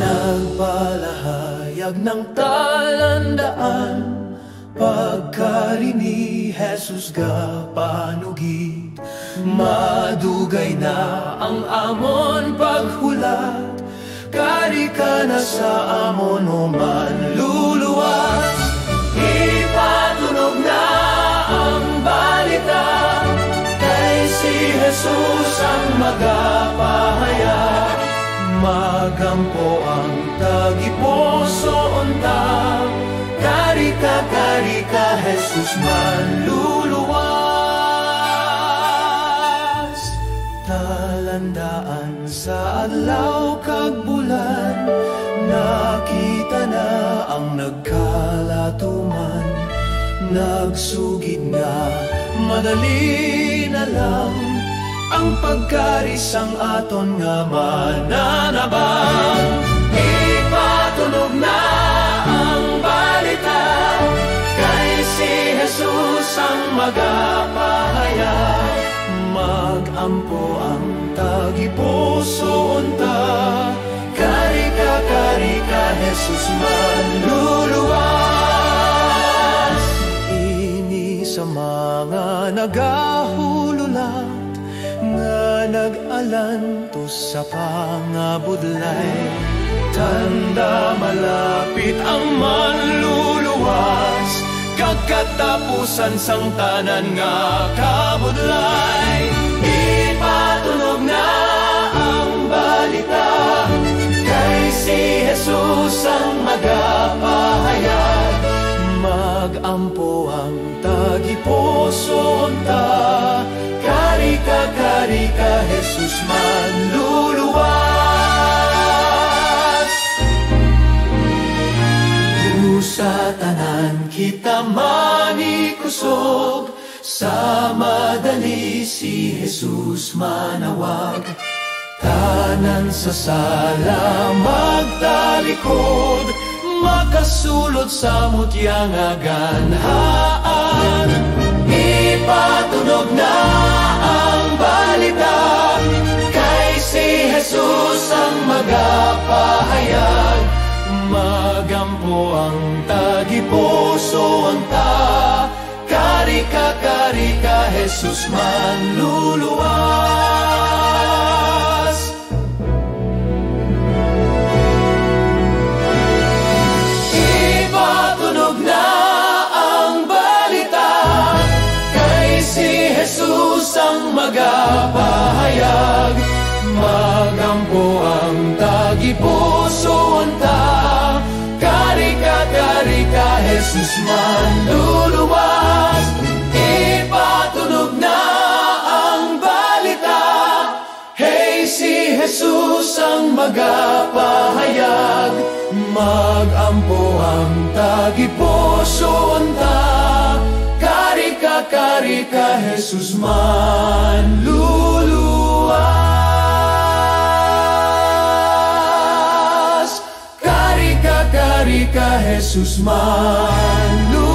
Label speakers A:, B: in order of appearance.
A: Nagpalahayag ng talandaan, pagkari ni Jesus ga panugid. Madugay na ang amon paghulat, kari ka na sa amon o manluluwas. Ipatunog na ang balita, kay si Jesus ang magapahayag. Magampo ang tagipuso unta, kari ka Jesus manluluwas. Talandaan sa adlaw kag bulan, nakita na ang nagkalatuman. Nagsugid nga madali na lang ang pagkarisang aton nga mananabang. Ipatunog na ang balita, kay si Jesus ang magapahayag. Magampo ang tagipuso unta, kari ka Jesus manluluwas. Ini sa mga nagahululat nga nag-alantos sa pangabudlay, tanda malapit ang manluluwas, kagkatapusan sang tanan nga kabudlay. Ipatunog na ang balita, kay si Jesus ang magapahayag. Magampo ang tagipuso unta, kari ka Jesus manluluwas. Sa tanan kita manikusog, sa madali si Jesus manawag. Tanan sa sala magtalikod, makasulod sa mutyang aganhaan. Ipatunog na ang balita, kay si Jesus ang magapahayag. Magampo ang tagipuso unta, kari ka Jesus manluluwas. Ipatunog na ang balita, kay si Jesus ang magapahayag. Magampo ang tagipuso unta, kari ka Jesus manluluwas. Ipatunog na ang balita, hey si Jesus ang magapahayag. Magampo ang tagipuso unta, kari ka Jesus manluluwas. Kari ka Jesus manluluwas.